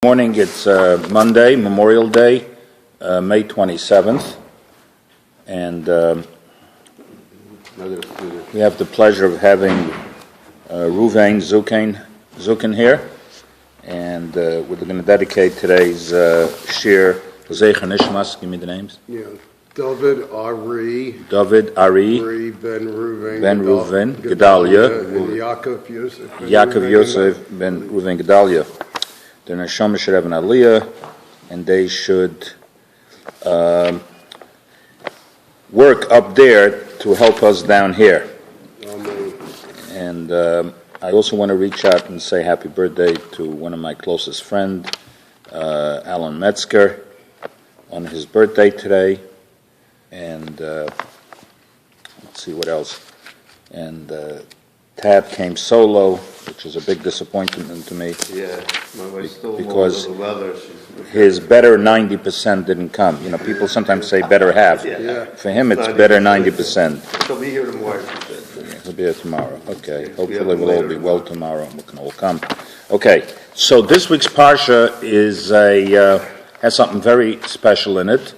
Morning, it's Monday, Memorial Day, May 27th, and we have the pleasure of having Ruvain Zukin here, and we're going to dedicate today's Shiur to Zecher Nishmas. Give me the names. Yeah, David Ari Ben Ruvain Gedalia, and Yaakov Yosef Ben Ruvain Gedalia. Their neshama should have an aliyah, and they should work up there to help us down here. Amen. And I also want to reach out and say happy birthday to one of my closest friends, Alan Metzger, on his birthday today. And let's see what else. And Tad came solo, which is a big disappointment to me. Yeah, my wife's still because more of the weather. His better 90% didn't come. You know, people sometimes say better half. Yeah. For him, it's better 90%. He'll be here tomorrow. He'll be here tomorrow. Okay. Hopefully we'll all be well tomorrow and we can all come. Okay. So this week's Parsha is has something very special in it.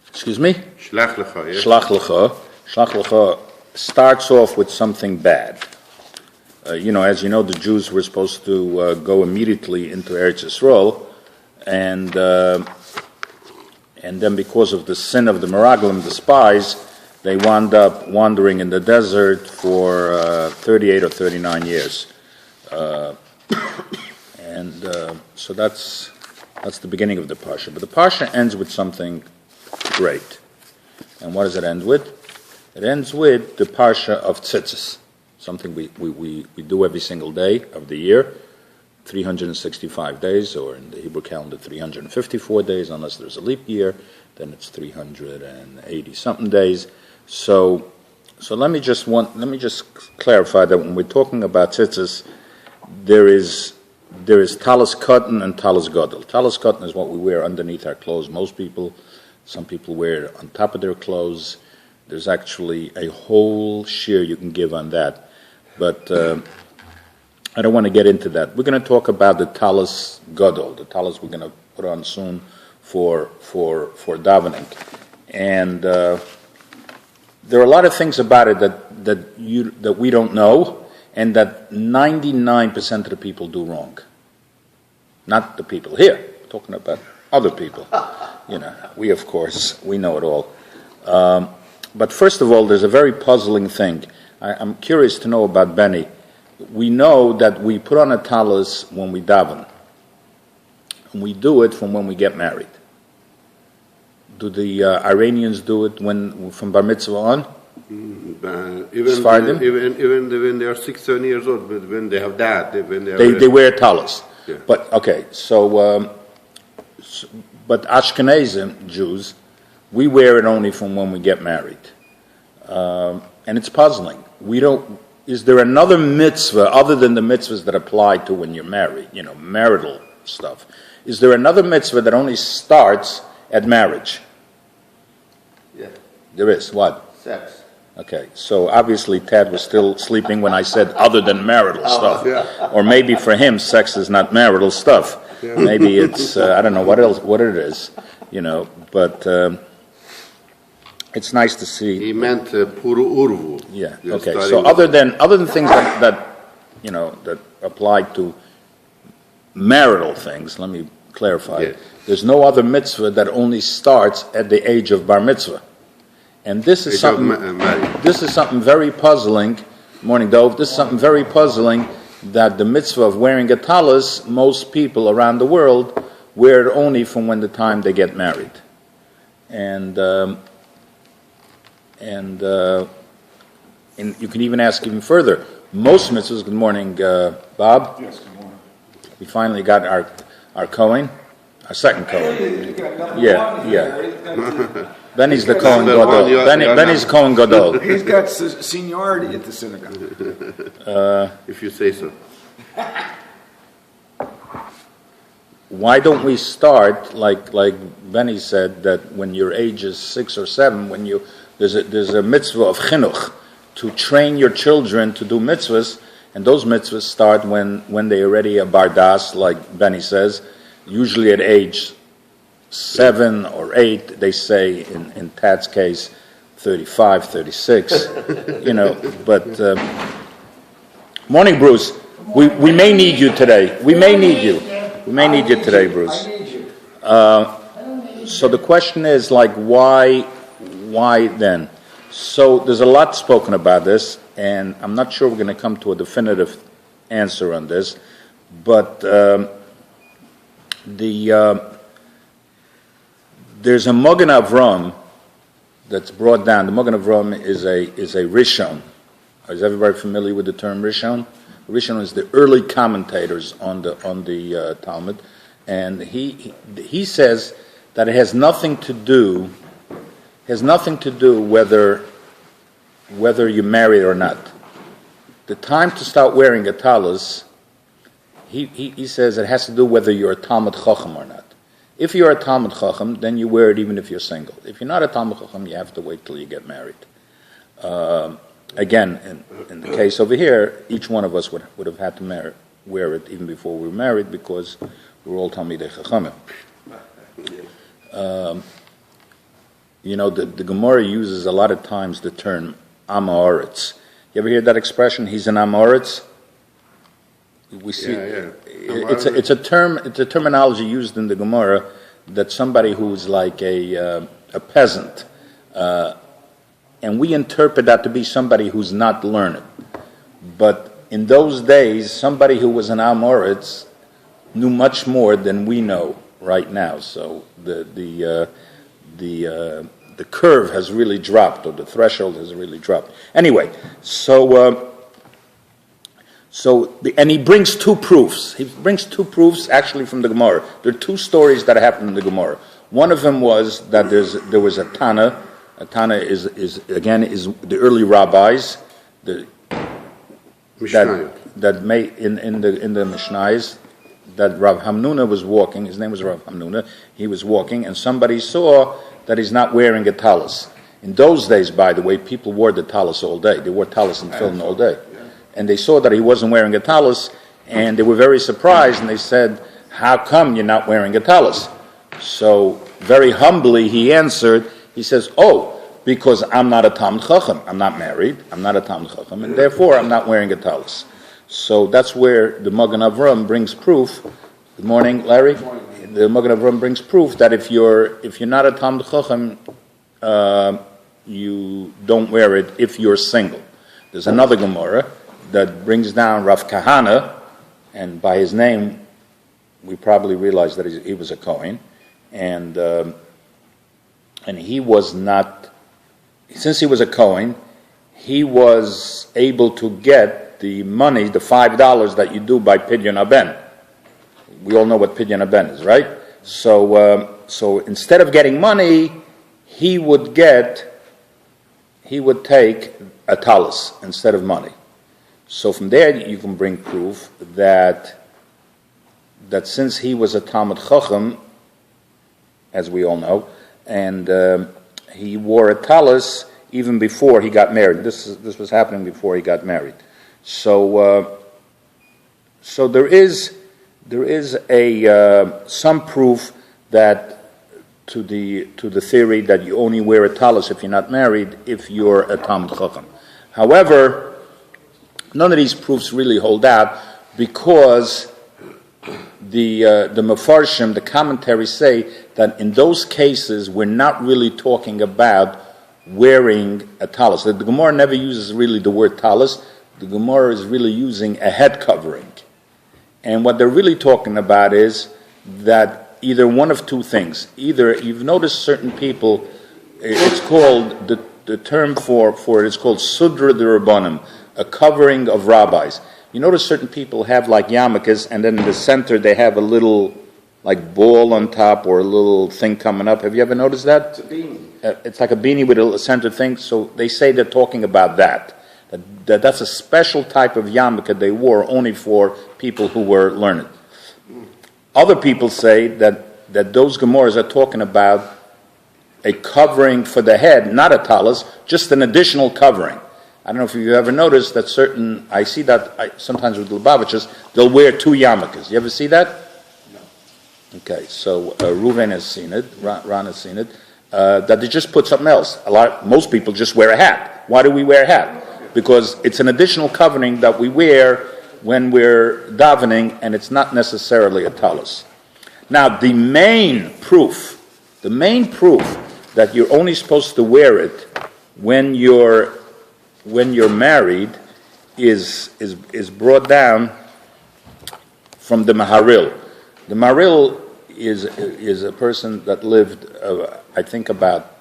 Excuse me? Shlach lecha, yeah? Shlach lecha. Shlach lecha starts off with something bad. As you know, the Jews were supposed to go immediately into Eretz Yisrael, and then because of the sin of the Meraglim, the spies, they wound up wandering in the desert for 38 or 39 years. So that's the beginning of the Parsha. But the Parsha ends with something great. And what does it end with? It ends with the Parsha of Tzitzis, something we do every single day of the year, 365 days, or in the Hebrew calendar, 354 days, unless there's a leap year, then it's 380-something days. So let me just clarify that when we're talking about Tzitzis, there is Talis Cotton and Talis Gadol. Talis Cotton is what we wear underneath our clothes. Some people wear it on top of their clothes. There's actually a whole shiur you can give on that. But I don't want to get into that. We're going to talk about the Talis Gadol, the Talis we're going to put on soon for davening. And there are a lot of things about it that we don't know, and that 99% of the people do wrong. Not the people here. We're talking about other people. We of course, we know it all. But first of all, there's a very puzzling thing. I'm curious to know about Benny. We know that we put on a talis when we daven. And we do it from when we get married. Do the Iranians do it from bar mitzvah on? Even when they are 6, 7 years old, but when they have that, they wear talis. Yeah. But okay, but Ashkenazim Jews, we wear it only from when we get married, and it's puzzling. Is there another mitzvah other than the mitzvahs that apply to when you're married? Marital stuff. Is there another mitzvah that only starts at marriage? Yeah. There is. What? Sex. Okay, so obviously Tad was still sleeping when I said other than marital stuff. Yeah. Or maybe for him, sex is not marital stuff. Yeah. Maybe it's, I don't know what it is, but it's nice to see. He meant puru urvu. Yeah, okay, so other than things that apply to marital things, let me clarify. Yeah. There's no other mitzvah that only starts at the age of bar mitzvah. And this is something very puzzling. Morning, Dov. This is something very puzzling, that the mitzvah of wearing a talis, most people around the world wear it only from when the time they get married. And you can even ask even further. Most mitzvahs. Good morning, Bob. Yes, good morning. We finally got our Kohen, our second Kohen. Yeah. Benny's the Kohen Gadol. Benny's Kohen Gadol. He's got seniority at the synagogue. If you say so. Why don't we start like Benny said, that when your age is 6 or 7, there's a mitzvah of chinuch to train your children to do mitzvahs, And those mitzvahs start when they already are bardas, like Benny says, usually at age 7 or 8, they say, in Tad's case, 35, 36, but... morning, Bruce. We may need you today. We may need you. We may need you today, Bruce. So the question is, why then? So there's a lot spoken about this, and I'm not sure we're going to come to a definitive answer on this, but there's a Magen Avram that's brought down. The Magen Avram is a Rishon. Is everybody familiar with the term Rishon? Rishon is the early commentators on the Talmud, and he says that it has nothing to do whether you're married or not. The time to start wearing a talis, he says it has to do whether you're a Talmud Chacham or not. If you're a Talmud Chacham, then you wear it even if you're single. If you're not a Talmud Chacham, you have to wait till you get married. Again, in the case over here, each one of us would have had to wear it even before we were married because we were all Talmidei Chachamim. The Gemara uses a lot of times the term Amoritz. You ever hear that expression? He's an Amoritz. We see it's a terminology used in the Gemara that somebody who's like a peasant. And we interpret that to be somebody who's not learned. But in those days, somebody who was an Amoritz knew much more than we know right now. So the curve has really dropped, or the threshold has really dropped. Anyway, and he brings two proofs. He brings two proofs actually from the Gemara. There are two stories that happened in the Gemara. One of them was that there was a Tana. A Tana is the early rabbis that made in the Mishnayos that Rav Hamnuna was walking. His name was Rav Hamnuna. He was walking, and somebody saw that he's not wearing a talis. In those days, by the way, people wore the talis all day. They wore talis and tefillin all day, and they saw that he wasn't wearing a talis, and they were very surprised, and they said, "How come you're not wearing a talis?" So very humbly, he answered. He says, because I'm not a Talmud Chacham. I'm not married. I'm not a Talmud Chacham, and therefore I'm not wearing a talis. So that's where the Magen Avram brings proof. Good morning, Larry. Good morning. The Magen Avram brings proof that if you're not a Talmud Chacham, you don't wear it if you're single. There's another Gemara that brings down Rav Kahana, and by his name, we probably realize that he was a Kohen, and he was not, since he was a Kohen, he was able to get the money, the $5 that you do by Pidyon Haben. We all know what Pidyon Haben is, right? So instead of getting money, he would take a talis instead of money. So from there you can bring proof that since he was a Talmud Chacham, as we all know, and he wore a talis even before he got married. This was happening before he got married. So there is some proof that to the theory that you only wear a talis if you're not married if you're a Talmud Chacham. However, none of these proofs really hold out because the Mefarshim, the commentaries say that in those cases we're not really talking about wearing a talis. The Gemara never uses really the word talis. The Gemara is really using a head covering. And what they're really talking about is that either one of two things. Either you've noticed certain people, it's called, the term for it is called Sudra de Rabbanim, a covering of rabbis. You notice certain people have like yarmulkes, and then in the center they have a little like ball on top or a little thing coming up. Have you ever noticed that? It's a beanie. It's like a beanie with a center thing. So they say they're talking about that. That's a special type of yarmulke they wore only for people who were learned. Other people say that those Gemaras are talking about a covering for the head, not a talis, just an additional covering. I don't know if you ever noticed that I see that sometimes with Lubavitchers, they'll wear 2 yarmulkes. You ever see that? No. Okay, so Reuven has seen it, Ron has seen it, that they just put something else. Most people just wear a hat. Why do we wear a hat? Because it's an additional covering that we wear when we're davening, and it's not necessarily a talus. Now, the main proof that you're only supposed to wear it when you're married is brought down from the Maharil. The Maharil is a person that lived, I think, about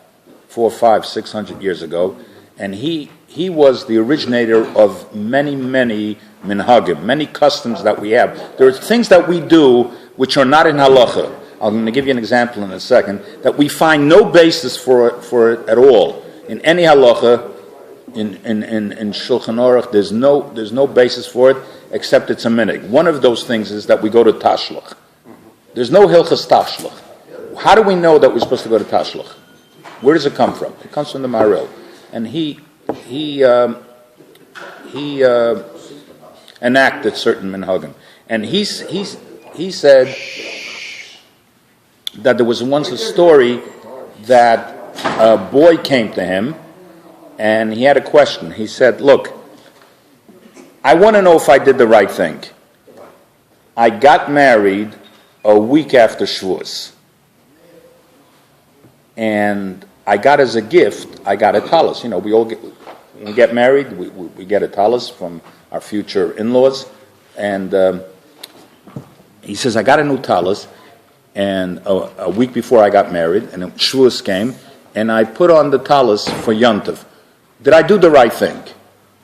400, 500, 600 years ago, and he was the originator of many minhagim, many customs that we have. There are things that we do which are not in halacha. I'm going to give you an example in a second, that we find no basis for it at all. In any halacha, in Shulchan Aruch, there's no basis for it, except it's a minhag. One of those things is that we go to Tashluch. There's no hilchas Tashluch. How do we know that we're supposed to go to Tashluch? Where does it come from? It comes from the Maharil. And he enacted certain minhagim. And he said that there was once a story that a boy came to him and he had a question. He said, look, I want to know if I did the right thing. I got married a week after Shavuos. And I got as a gift, I got a talus. We all when we get married, we get a talus from our future in-laws. And he says, I got a new talus. And a week before I got married, and Shavuos came, and I put on the talus for Yontiv. Did I do the right thing?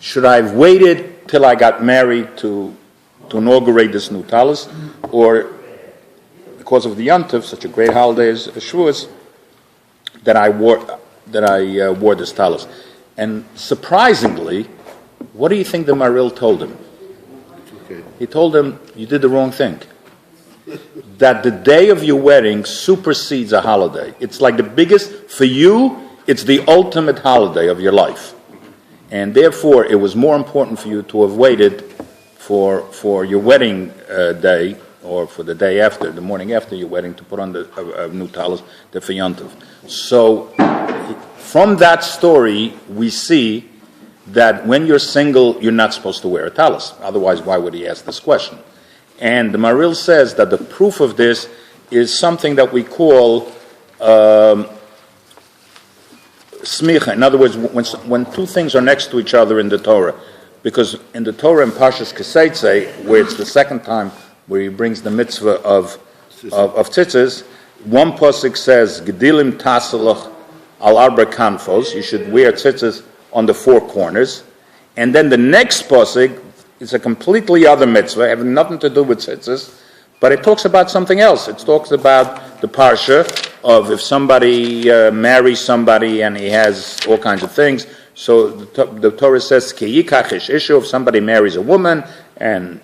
Should I have waited till I got married to inaugurate this new talus, or because of the Yontiv, such a great holiday as Shavuos, that I wore this talus? And surprisingly, what do you think the Maril told him? Okay. He told him, you did the wrong thing. That the day of your wedding supersedes a holiday. It's like the biggest, for you, it's the ultimate holiday of your life. And therefore, it was more important for you to have waited for your wedding day, or for the day after, the morning after your wedding, to put on the new talus, the for Yontiv. So, from that story, we see that when you're single, you're not supposed to wear a talus. Otherwise, why would he ask this question? And the Maril says that the proof of this is something that we call smicha. In other words, when two things are next to each other in the Torah, because in the Torah in Parshas Keseitze, where it's the second time where he brings the mitzvah of tzitzis, one pasuk says Gedilim tasalach al arba kanfos. You should wear tzitzis on the 4 corners, and then the next pasuk. It's a completely other mitzvah, having nothing to do with tzitzis, but it talks about something else. It talks about the parsha of if somebody marries somebody and he has all kinds of things. So the Torah says, Ki yikach ish ishu, if somebody marries a woman and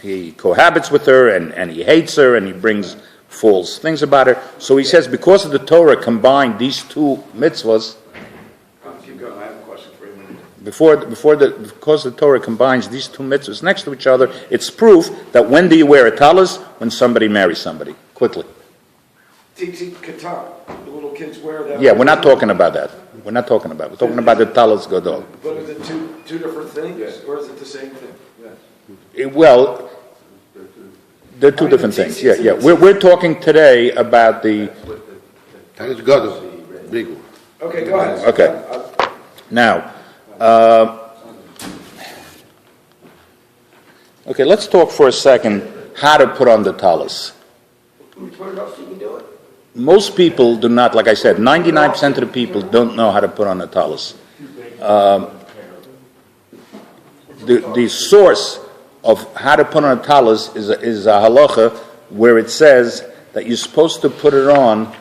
he cohabits with her and he hates her and he brings false things about her. So he says, because of the Torah combined these 2 mitzvahs, Keep going. I have a question for you. because the Torah combines these 2 mitzvahs next to each other, it's proof that when do you wear a talus? When somebody marries somebody. Quickly. Tzitzit katan. The little kids wear that. Yeah, we're not talking about that. We're talking about the talus gadol. But is it two different things, or is it the same thing? Well, they're 2 different things. Yeah. We're talking today about the. Talus gadol, big one. Okay, go ahead. Okay. Now. Okay, let's talk for a second how to put on the talus. Most people do not, like I said, 99% of the people don't know how to put on a talus. The source of how to put on a talus is a halacha where it says that you're supposed to put it on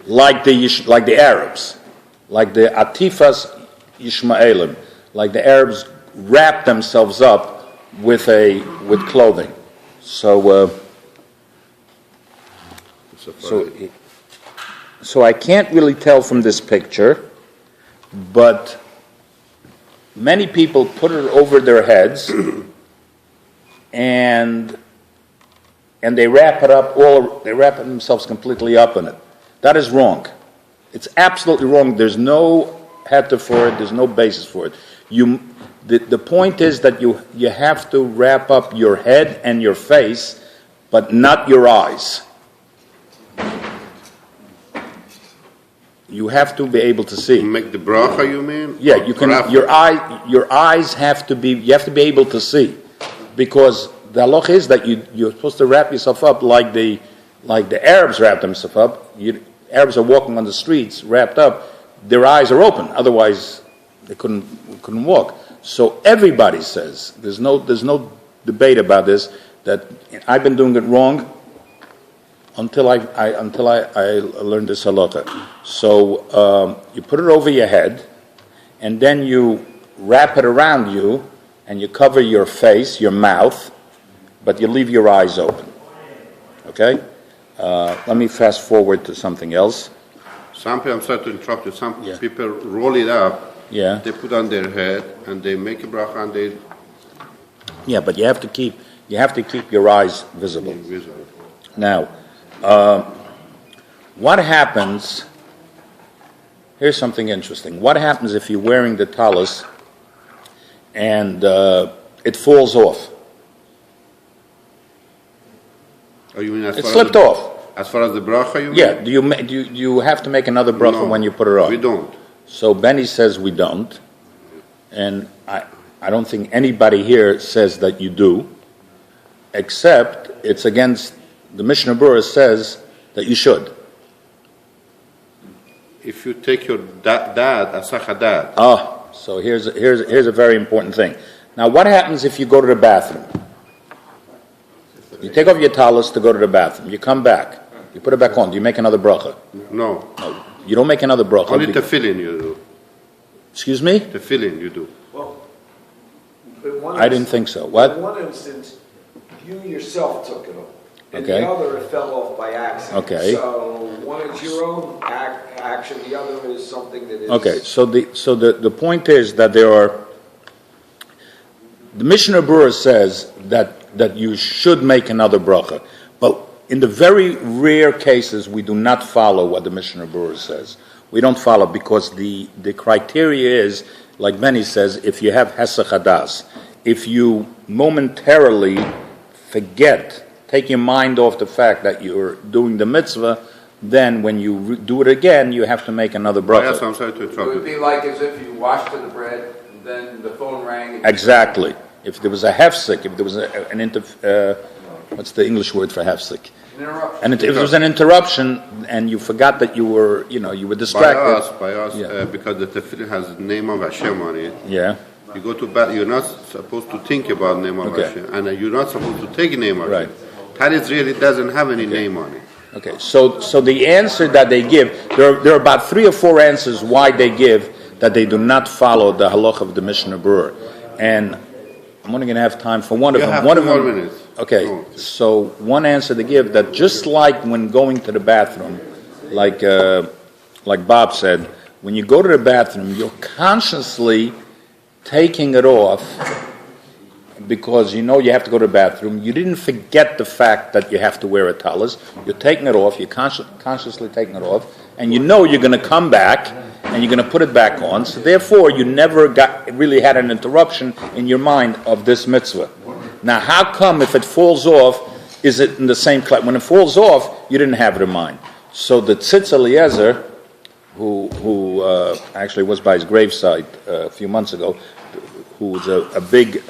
like the Arabs, like the Atifas Yishmaelim, like the Arabs wrap themselves up with clothing. So I can't really tell from this picture, but many people put it over their heads and they wrap it up they wrap themselves completely up in it. That is wrong. It's absolutely wrong. There's no heter for it, there's no basis for it. The point is that you have to wrap up your head and your face, but not your eyes. You have to be able to see. Make the bracha, you mean? Yeah, you can. Your eyes have to be. You have to be able to see, because the halach is that you're supposed to wrap yourself up like the Arabs wrap themselves up. Arabs are walking on the streets wrapped up. Their eyes are open. Otherwise, they couldn't walk. So everybody says there's no debate about this, that I've been doing it wrong until I learned this halakha. So you put it over your head, and then you wrap it around you, and you cover your face, your mouth, but you leave your eyes open. Okay? Let me fast forward to something else. Some people, I'm sorry to interrupt you, some people roll it up, they put on their head, and they make a bracha, and they... Yeah, but you have to keep your eyes visible. Now, what happens, here's something interesting. What happens if you're wearing the talis and it falls off? Oh, you mean it slipped off. As far as the bracha, you mean? Yeah, do you have to make another bracha when you put it on? We don't. So Benny says we don't, and I don't think anybody here says that you do, except it's against, the Mishnah Berurah says that you should. If you take your dad, asacha dad. So here's a very important thing. Now what happens if you go to the bathroom? You take off your talis to go to the bathroom. You come back. You put it back on. Do you make another bracha? No. You don't make another bracha. Only tefillin you do. Excuse me? Tefillin you do. Well, I didn't think so. What? In one instance, you yourself took it off. And Okay. the other, it fell off by accident. Okay. So one is your own action, the other is something that is... Okay, so the point is that the Mishnah Berurah says that you should make another bracha, but in the very rare cases we do not follow what the Mishnah Berurah says. We don't follow because the criteria is, like Benny says, if you have hesach hadas, if you momentarily take your mind off the fact that you're doing the mitzvah, then when you do it again, you have to make another bracha. Yes, I'm sorry to It interrupt would be like as if you washed the bread, and then the phone rang. Exactly. If there was a hefsek, if there was what's the English word for hefsek? Interruption. And if there was an interruption and you forgot that you were distracted. By us, because the tefillin has the name of Hashem on it. Yeah. You go to bed, you're not supposed to think about the name of Hashem, and you're not supposed to take a name of Hashem. Talis really doesn't have any name on it. Okay. So the answer that they give, there are about 3 or 4 answers why they give that they do not follow the halach of the Mishnah Berurah, and I'm only going to have time for one of them. Have one 2 of more them. minutes. Okay, so one answer they give that just like when going to the bathroom, like Bob said, when you go to the bathroom, you're consciously taking it off because you know you have to go to the bathroom. You didn't forget the fact that you have to wear a talis. You're taking it off. You're consciously taking it off, and you know you're going to come back and you're going to put it back on. So therefore, you never really had an interruption in your mind of this mitzvah. Now, how come if it falls off, is it in the same class? When it falls off, you didn't have it in mind. So the Tzitz Eliezer, who actually was by his gravesite a few months ago, who was a big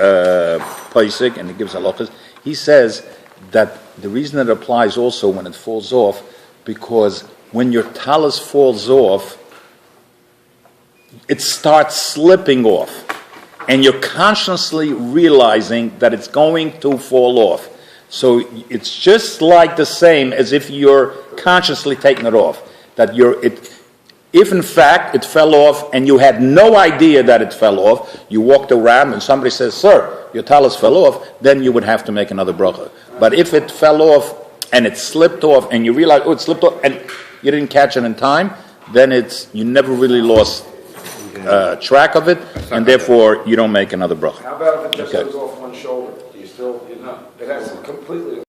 Paisik, and he gives halachas, he says that the reason it applies also when it falls off, because when your talis falls off, it starts slipping off. And you're consciously realizing that it's going to fall off. So it's just like the same as if you're consciously taking it off. If in fact it fell off and you had no idea that it fell off, you walked around and somebody says, "Sir, your talis fell off," then you would have to make another bracha. But if it fell off and it slipped off and you realize, it slipped off and you didn't catch it in time, then you never really lost track of it, and therefore you don't make another bracha. How about if it just Okay. goes off one shoulder? Do you still, it has completely